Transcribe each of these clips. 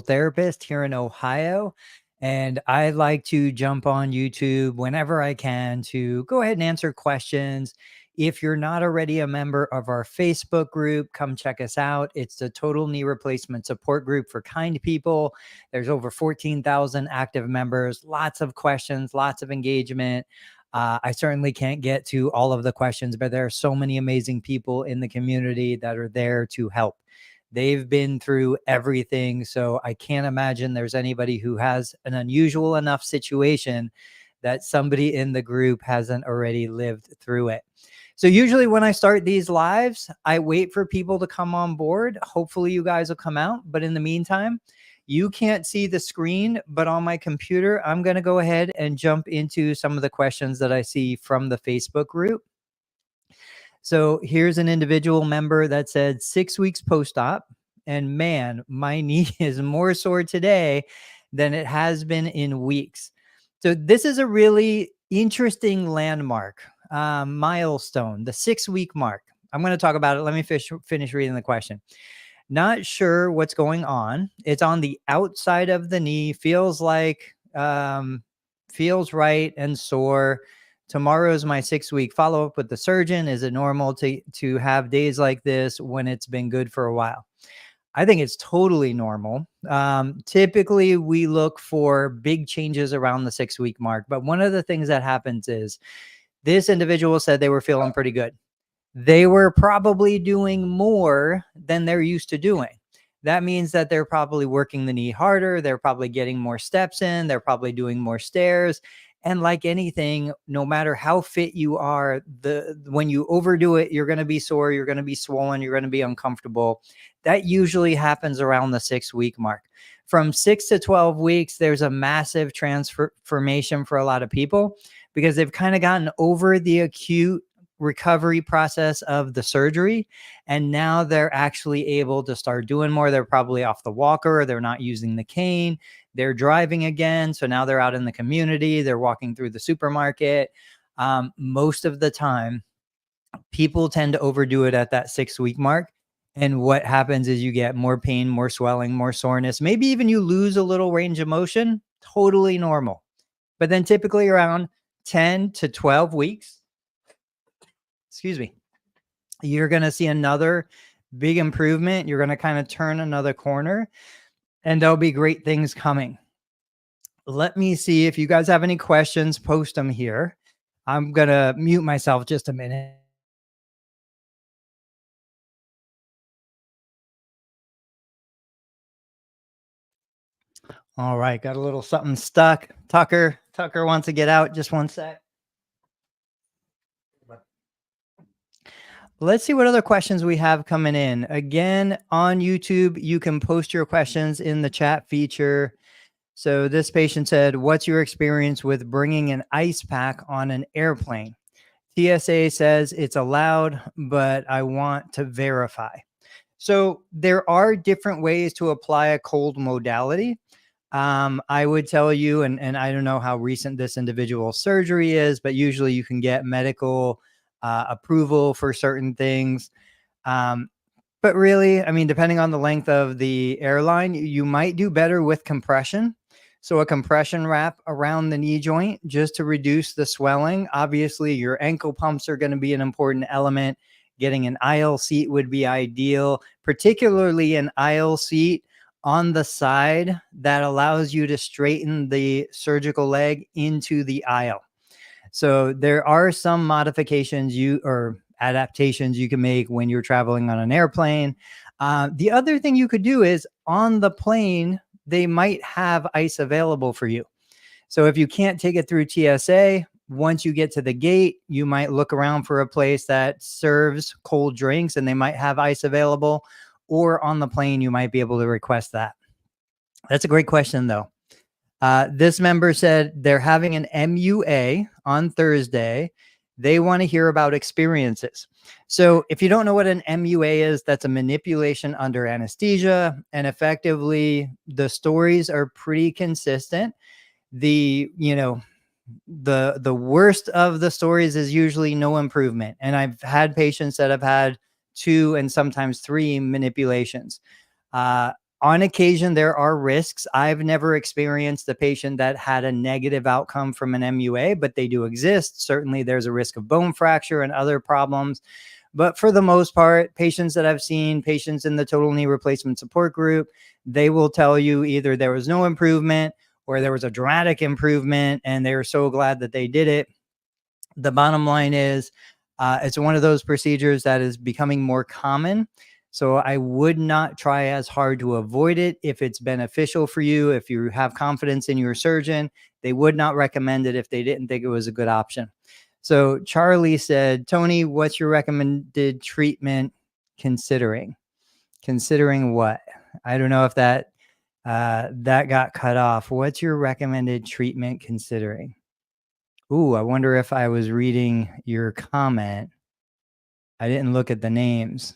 therapist here in Ohio. And I like to jump on YouTube whenever I can to go ahead and answer questions. If you're not already a member of our Facebook group, come check us out. It's the Total Knee Replacement Support Group for Kind People. There's over 14,000 active members, lots of questions, lots of engagement. I certainly can't get to all of the questions, but there are so many amazing people in the community that are there to help. They've been through everything, so I can't imagine there's anybody who has an unusual enough situation that somebody in the group hasn't already lived through it. So usually when I start these lives, I wait for people to come on board. Hopefully you guys will come out, but in the meantime, you can't see the screen, but on my computer, I'm going to go ahead and jump into some of the questions that I see from the Facebook group. So here's an individual member that said 6 weeks post-op, and man, my knee is more sore today than it has been in weeks. So this is a really interesting landmark, milestone, the 6-week mark. I'm going to talk about it. Let me finish reading the question. Not sure what's going on. It's on the outside of the knee. Feels like, feels right and sore. Tomorrow's my 6-week follow-up with the surgeon. Is it normal to have days like this when it's been good for a while? I think it's totally normal. Typically, we look for big changes around the 6-week mark. But one of the things that happens is this individual said they were feeling pretty good. They were probably doing more than they're used to doing. That means that they're probably working the knee harder. They're probably getting more steps in. They're probably doing more stairs. And like anything, no matter how fit you are, when you overdo it, you're going to be sore, you're going to be swollen, you're going to be uncomfortable. That usually happens around the 6-week mark. From 6 to 12 weeks, there's a massive transformation for a lot of people because they've kind of gotten over the acute recovery process of the surgery, and now they're actually able to start doing more. They're probably off the walker, they're not using the cane, they're driving again, so now they're out in the community, they're walking through the supermarket. Most of the time people tend to overdo it at that 6-week mark, and what happens is you get more pain, more swelling, more soreness, maybe even you lose a little range of motion. Totally normal. But then typically around 10 to 12 weeks, excuse me, you're going to see another big improvement. You're going to kind of turn another corner, and there'll be great things coming. Let me see if you guys have any questions, post them here. I'm going to mute myself just a minute. All right, got a little something stuck. Tucker wants to get out. Just one sec. Let's see what other questions we have coming in. Again, on YouTube, you can post your questions in the chat feature. So this patient said, what's your experience with bringing an ice pack on an airplane? TSA says it's allowed, but I want to verify. So there are different ways to apply a cold modality. I would tell you, and I don't know how recent this individual's surgery is, but usually you can get medical approval for certain things. But really, I mean, depending on the length of the airline, you might do better with compression. So a compression wrap around the knee joint just to reduce the swelling. Obviously, your ankle pumps are going to be an important element. Getting an aisle seat would be ideal, particularly an aisle seat on the side that allows you to straighten the surgical leg into the aisle. So there are some modifications or adaptations you can make when you're traveling on an airplane. The other thing you could do is on the plane, they might have ice available for you. So if you can't take it through TSA, once you get to the gate, you might look around for a place that serves cold drinks and they might have ice available, or on the plane, you might be able to request that. That's a great question though. This member said they're having an MUA on Thursday. They want to hear about experiences. So if you don't know what an MUA is, that's a manipulation under anesthesia. And effectively, the stories are pretty consistent. The worst of the stories is usually no improvement. And I've had patients that have had 2 and sometimes 3 manipulations. On occasion, there are risks. I've never experienced a patient that had a negative outcome from an MUA, but they do exist. Certainly, there's a risk of bone fracture and other problems. But for the most part, patients that I've seen, patients in the total knee replacement support group, they will tell you either there was no improvement or there was a dramatic improvement, and they were so glad that they did it. The bottom line is it's one of those procedures that is becoming more common. So I would not try as hard to avoid it if it's beneficial for you. If you have confidence in your surgeon, they would not recommend it if they didn't think it was a good option. So Charlie said, Tony, what's your recommended treatment considering? Considering what? I don't know if that got cut off. What's your recommended treatment considering? Ooh, I wonder if I was reading your comment. I didn't look at the names.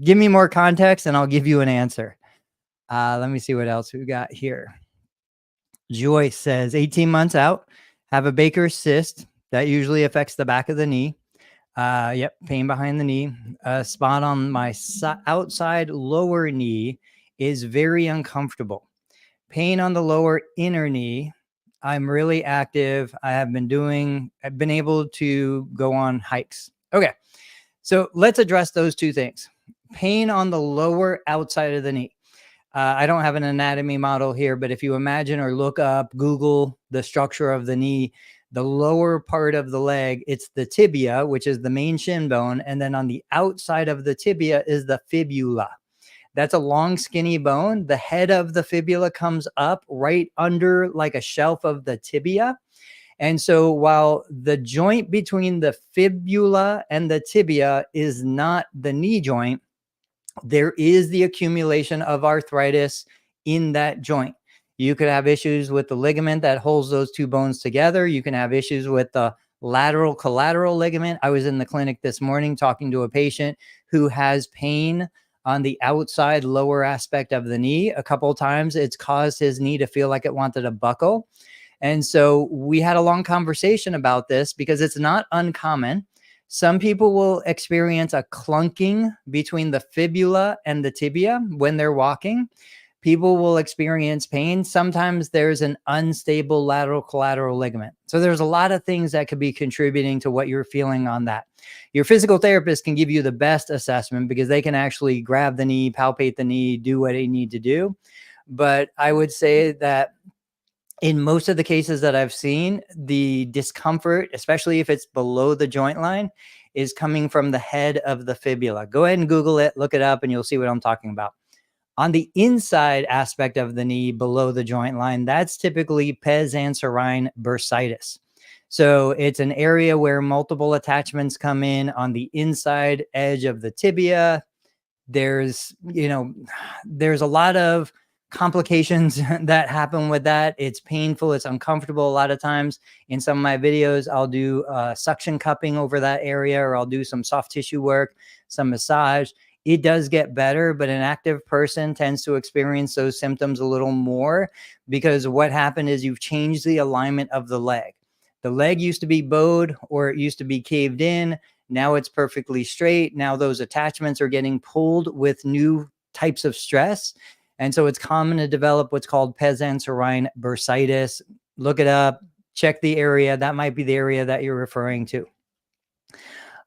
Give me more context and I'll give you an answer. Let me see what else we got here. Joyce says 18 months out, have a Baker's cyst. That usually affects the back of the knee. Yep, pain behind the knee. A spot on my outside lower knee is very uncomfortable. Pain on the lower inner knee. I'm really active. I've been able to go on hikes. Okay. So let's address those two things. Pain on the lower outside of the knee. I don't have an anatomy model here, but if you imagine or look up, Google the structure of the knee, the lower part of the leg, it's the tibia, which is the main shin bone. And then on the outside of the tibia is the fibula. That's a long, skinny bone. The head of the fibula comes up right under like a shelf of the tibia. And so while the joint between the fibula and the tibia is not the knee joint, there is the accumulation of arthritis in that joint. You could have issues with the ligament that holds those two bones together. You can have issues with the lateral collateral ligament. I was in the clinic this morning talking to a patient who has pain on the outside lower aspect of the knee. A couple of times it's caused his knee to feel like it wanted to buckle. And so we had a long conversation about this because it's not uncommon. Some people will experience a clunking between the fibula and the tibia when they're walking. People will experience pain. Sometimes there's an unstable lateral collateral ligament. So there's a lot of things that could be contributing to what you're feeling on that. Your physical therapist can give you the best assessment because they can actually grab the knee, palpate the knee, do what they need to do. But I would say that in most of the cases that I've seen, the discomfort, especially if it's below the joint line, is coming from the head of the fibula. Go ahead and Google it, look it up, and you'll see what I'm talking about. On the inside aspect of the knee below the joint line, that's typically pes anserine bursitis. So it's an area where multiple attachments come in on the inside edge of the tibia. There's a lot of complications that happen with that. It's painful. It's uncomfortable. A lot of times in some of my videos, I'll do suction cupping over that area, or I'll do some soft tissue work, some massage. It does get better, but an active person tends to experience those symptoms a little more because what happened is you've changed the alignment of the leg. The leg used to be bowed or it used to be caved in. Now it's perfectly straight. Now those attachments are getting pulled with new types of stress. And so it's common to develop what's called pes anserine bursitis. Look it up, check the area. That might be the area that you're referring to.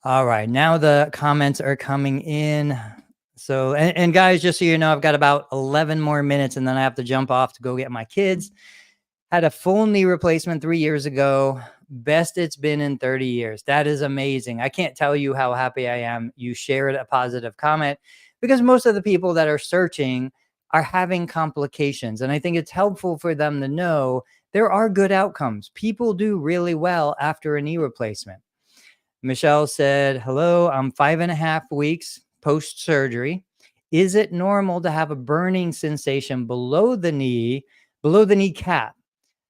All right, now the comments are coming in. So, and guys, just so you know, I've got about 11 more minutes and then I have to jump off to go get my kids. Had a full knee replacement 3 years ago. Best it's been in 30 years. That is amazing. I can't tell you how happy I am you shared a positive comment because most of the people that are searching are having complications. And I think it's helpful for them to know there are good outcomes. People do really well after a knee replacement. Michelle said, hello, I'm 5.5 weeks post-surgery. Is it normal to have a burning sensation below the kneecap?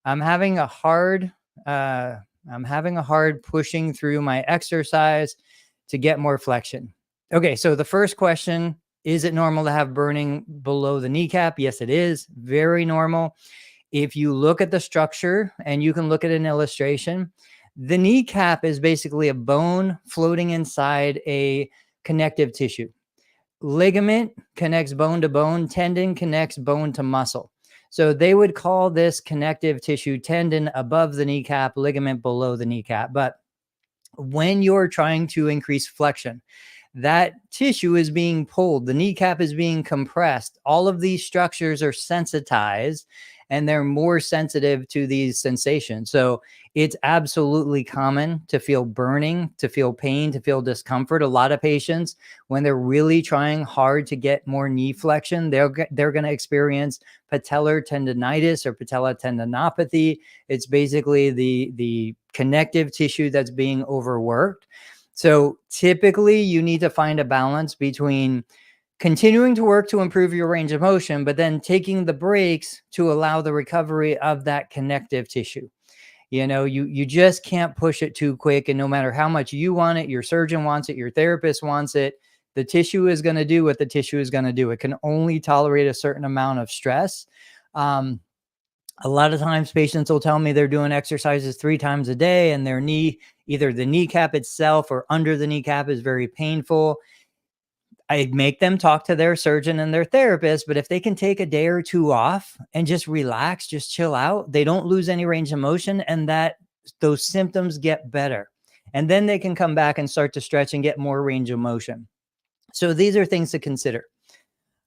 I'm having a hard pushing through my exercise to get more flexion. Okay, so the first question, is it normal to have burning below the kneecap? Yes, it is. Very normal. If you look at the structure, and you can look at an illustration, the kneecap is basically a bone floating inside a connective tissue. ligament connects bone to bone, tendon connects bone to muscle. So they would call this connective tissue tendon above the kneecap, ligament below the kneecap. But when you're trying to increase flexion, that tissue is being pulled, the kneecap is being compressed. All of these structures are sensitized and they're more sensitive to these sensations. So it's absolutely common to feel burning, to feel pain, to feel discomfort. A lot of patients, when they're really trying hard to get more knee flexion, they're going to experience patellar tendonitis or patella tendinopathy. It's basically the connective tissue that's being overworked. So typically you need to find a balance between continuing to work to improve your range of motion, but then taking the breaks to allow the recovery of that connective tissue. You just can't push it too quick. And no matter how much you want it, your surgeon wants it, your therapist wants it, the tissue is going to do what the tissue is going to do. It can only tolerate a certain amount of stress. A lot of times patients will tell me they're doing exercises 3 times a day and their knee, either the kneecap itself or under the kneecap, is very painful. I make them talk to their surgeon and their therapist, but if they can take a day or 2 off and just relax, just chill out, they don't lose any range of motion, and those symptoms get better. And then they can come back and start to stretch and get more range of motion. So these are things to consider.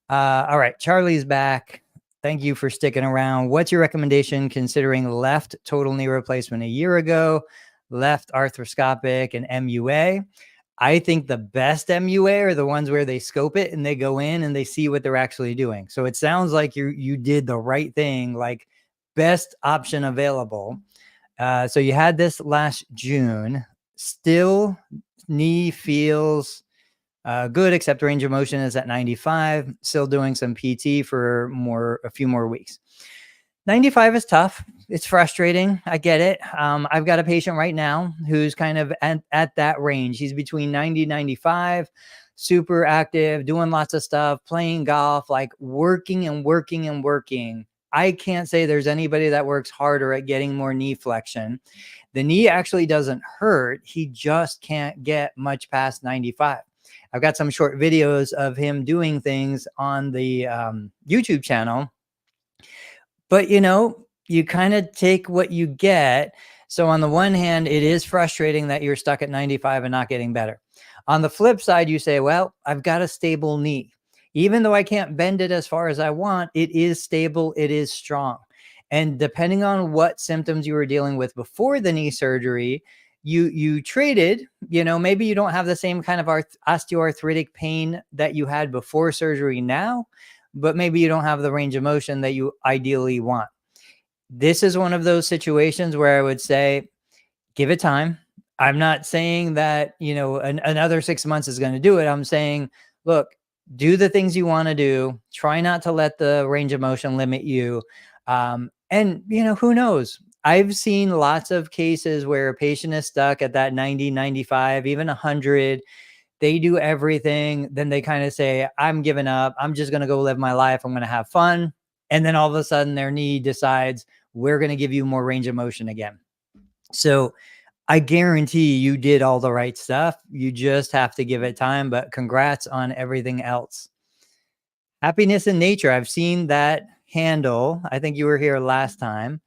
All right, Charlie's back. Thank you for sticking around. What's your recommendation considering left total knee replacement a year ago, left arthroscopic and MUA? I think the best MUA are the ones where they scope it and they go in and they see what they're actually doing. So it sounds like you did the right thing, like best option available. So you had this last June. Still, knee feels good, except range of motion is at 95. Still doing some PT for a few more weeks. 95 is tough. It's frustrating. I get it. I've got a patient right now who's kind of at that range. He's between 90 and 95, super active, doing lots of stuff, playing golf, like working and working and working. I can't say there's anybody that works harder at getting more knee flexion. The knee actually doesn't hurt. He just can't get much past 95. I've got some short videos of him doing things on the YouTube channel. But, you kind of take what you get. So on the one hand, it is frustrating that you're stuck at 95 and not getting better. On the flip side, you say, well, I've got a stable knee. Even though I can't bend it as far as I want, it is stable. It is strong. And depending on what symptoms you were dealing with before the knee surgery, you treated, maybe you don't have the same kind of osteoarthritic pain that you had before surgery now, but maybe you don't have the range of motion that you ideally want. This is one of those situations where I would say, give it time. I'm not saying that, another 6 months is going to do it. I'm saying, look, do the things you want to do. Try not to let the range of motion limit you. And who knows? I've seen lots of cases where a patient is stuck at that 90, 95, even 100. They do everything. Then they kind of say, I'm giving up. I'm just going to go live my life. I'm going to have fun. And then all of a sudden their knee decides, we're going to give you more range of motion again. So I guarantee you did all the right stuff. You just have to give it time, but congrats on everything else. Happiness in nature. I've seen that handle. I think you were here last time.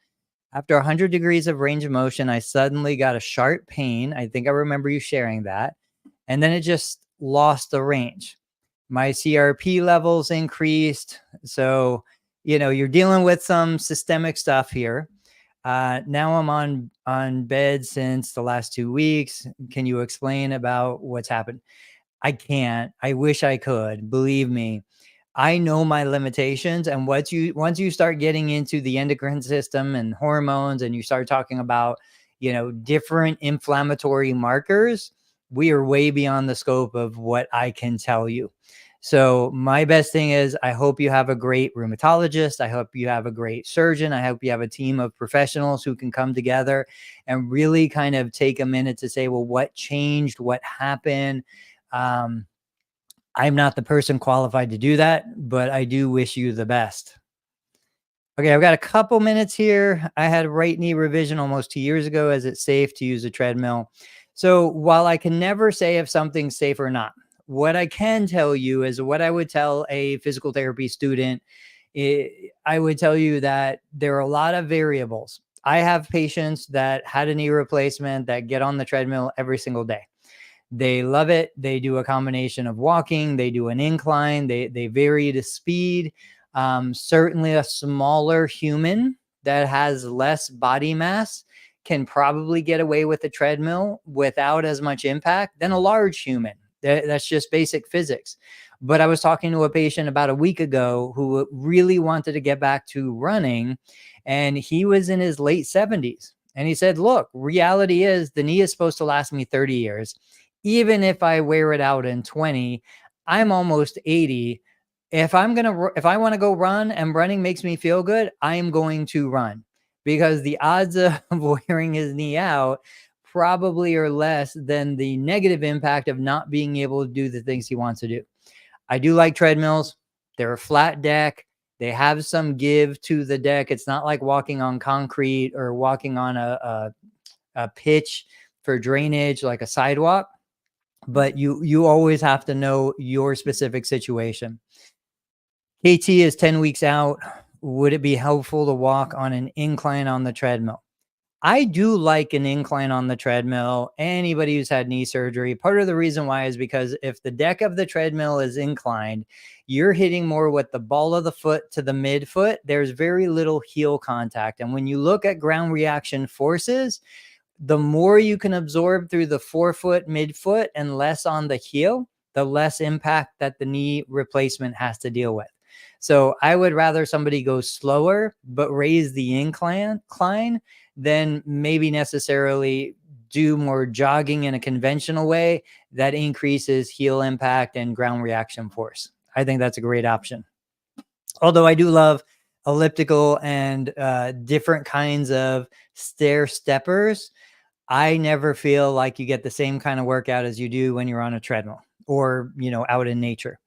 After 100 degrees of range of motion, I suddenly got a sharp pain. I think I remember you sharing that. And then it just lost the range. My CRP levels increased. So, you're dealing with some systemic stuff here. Now I'm on bed since the last 2 weeks. Can you explain about what's happened? I can't. I wish I could. Believe me. I know my limitations. And once you start getting into the endocrine system and hormones, and you start talking about, different inflammatory markers, we are way beyond the scope of what I can tell you. So my best thing is, I hope you have a great rheumatologist. I hope you have a great surgeon. I hope you have a team of professionals who can come together and really kind of take a minute to say, well, what changed? What happened? I'm not the person qualified to do that, but I do wish you the best. Okay, I've got a couple minutes here. I had right knee revision almost 2 years ago. Is it safe to use a treadmill? So while I can never say if something's safe or not, What I can tell you is what I would tell a physical therapy student. I would tell you that there are a lot of variables. I have patients that had a knee replacement that get on the treadmill every single day. They love it. They do a combination of walking, they do an incline, they vary the speed. Certainly a smaller human that has less body mass can probably get away with the treadmill without as much impact than a large human. That's just basic physics. But I was talking to a patient about a week ago who really wanted to get back to running, and he was in his late 70s. And he said, look, reality is the knee is supposed to last me 30 years. Even if I wear it out in 20, I'm almost 80. If I want to go run and running makes me feel good, I am going to run, because the odds of wearing his knee out probably are less than the negative impact of not being able to do the things he wants to do. I do like treadmills. They're a flat deck. They have some give to the deck. It's not like walking on concrete or walking on a pitch for drainage like a sidewalk, but you always have to know your specific situation. KT is 10 weeks out. Would it be helpful to walk on an incline on the treadmill? I do like an incline on the treadmill. Anybody who's had knee surgery, part of the reason why is because if the deck of the treadmill is inclined, you're hitting more with the ball of the foot to the midfoot. There's very little heel contact. And when you look at ground reaction forces, the more you can absorb through the forefoot, midfoot, and less on the heel, the less impact that the knee replacement has to deal with. So I would rather somebody go slower, but raise the incline than maybe necessarily do more jogging in a conventional way that increases heel impact and ground reaction force. I think that's a great option. Although I do love elliptical and different kinds of stair steppers, I never feel like you get the same kind of workout as you do when you're on a treadmill or, out in nature.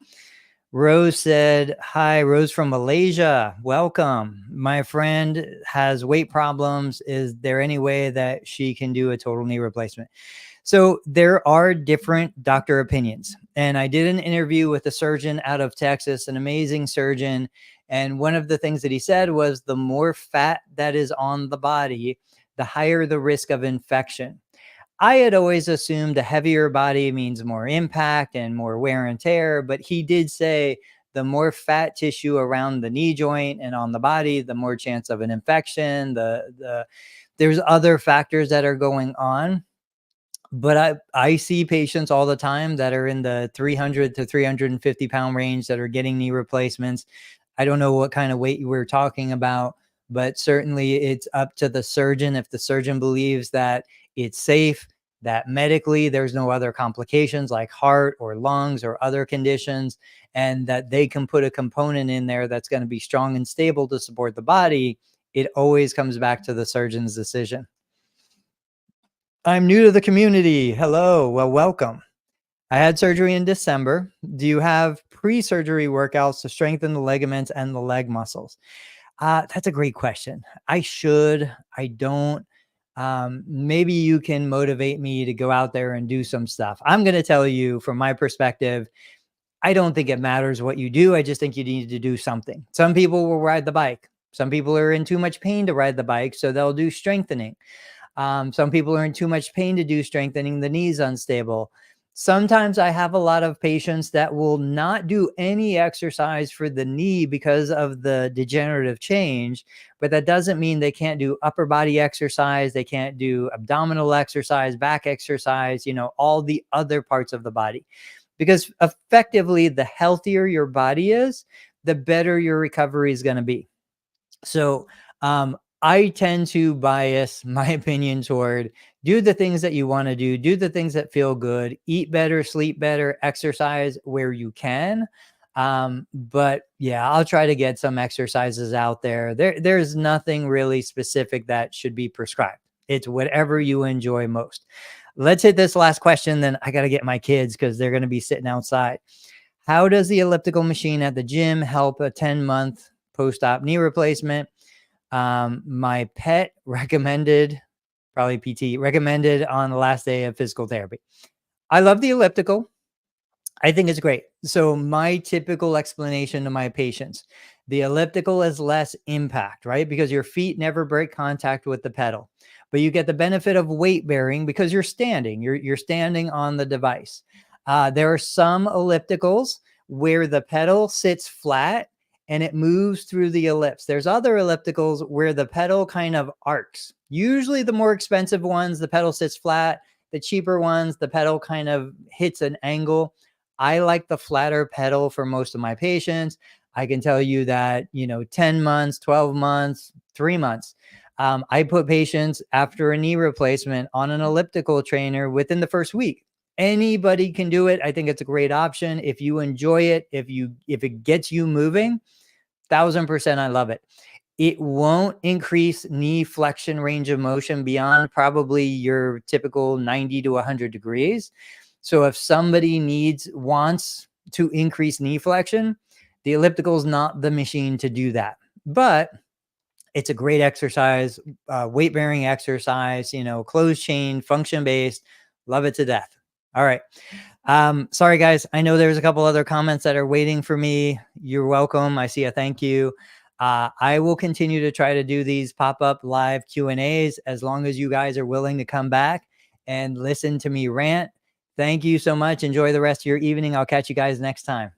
Rose said, hi, Rose from Malaysia. Welcome. My friend has weight problems. Is there any way that she can do a total knee replacement? So there are different doctor opinions. And I did an interview with a surgeon out of Texas, an amazing surgeon. And one of the things that he said was the more fat that is on the body, the higher the risk of infection. I had always assumed a heavier body means more impact and more wear and tear, but he did say the more fat tissue around the knee joint and on the body, the more chance of an infection. There's other factors that are going on, but I see patients all the time that are in the 300 to 350 pound range that are getting knee replacements. I don't know what kind of weight we're talking about, but certainly it's up to the surgeon. If the surgeon believes that it's safe, that medically there's no other complications like heart or lungs or other conditions, and that they can put a component in there that's going to be strong and stable to support the body, it always comes back to the surgeon's decision. I'm new to the community. Hello. Well, welcome. I had surgery in December. Do you have pre-surgery workouts to strengthen the ligaments and the leg muscles? That's a great question. I don't. Maybe you can motivate me to go out there and do some stuff. I'm going to tell you from my perspective, I don't think it matters what you do. I just think you need to do something. Some people will ride the bike. Some people are in too much pain to ride the bike, so they'll do strengthening. Some people are in too much pain to do strengthening. The knee's unstable. Sometimes I have a lot of patients that will not do any exercise for the knee because of the degenerative change, but that doesn't mean they can't do upper body exercise. They can't do abdominal exercise, back exercise, all the other parts of the body. Because effectively, the healthier your body is, the better your recovery is going to be. So, I tend to bias my opinion toward do the things that you want to do the things that feel good, eat better, sleep better, exercise where you can. But yeah, I'll try to get some exercises out there. There's nothing really specific that should be prescribed. It's whatever you enjoy most. Let's hit this last question. Then I got to get my kids because they're going to be sitting outside. How does the elliptical machine at the gym help a 10-month post-op knee replacement? My pet recommended, probably PT, recommended on the last day of physical therapy. I love the elliptical. I think it's great. So my typical explanation to my patients, the elliptical is less impact, right? Because your feet never break contact with the pedal, but you get the benefit of weight bearing because you're standing. You're standing on the device. There are some ellipticals where the pedal sits flat and it moves through the ellipse. There's other ellipticals where the pedal kind of arcs. Usually, the more expensive ones, the pedal sits flat. The cheaper ones, the pedal kind of hits an angle. I like the flatter pedal for most of my patients. I can tell you that, 10 months, 12 months, 3 months. I put patients after a knee replacement on an elliptical trainer within the first week. Anybody can do it. I think it's a great option. If you enjoy it, if it gets you moving, 1000%, I love it. It won't increase knee flexion range of motion beyond probably your typical 90 to 100 degrees. So if somebody wants to increase knee flexion, the elliptical is not the machine to do that. But it's a great exercise, weight bearing exercise, closed chain, function based. Love it to death. All right. Sorry, guys. I know there's a couple other comments that are waiting for me. You're welcome. I see a thank you. I will continue to try to do these pop-up live Q&As as long as you guys are willing to come back and listen to me rant. Thank you so much. Enjoy the rest of your evening. I'll catch you guys next time.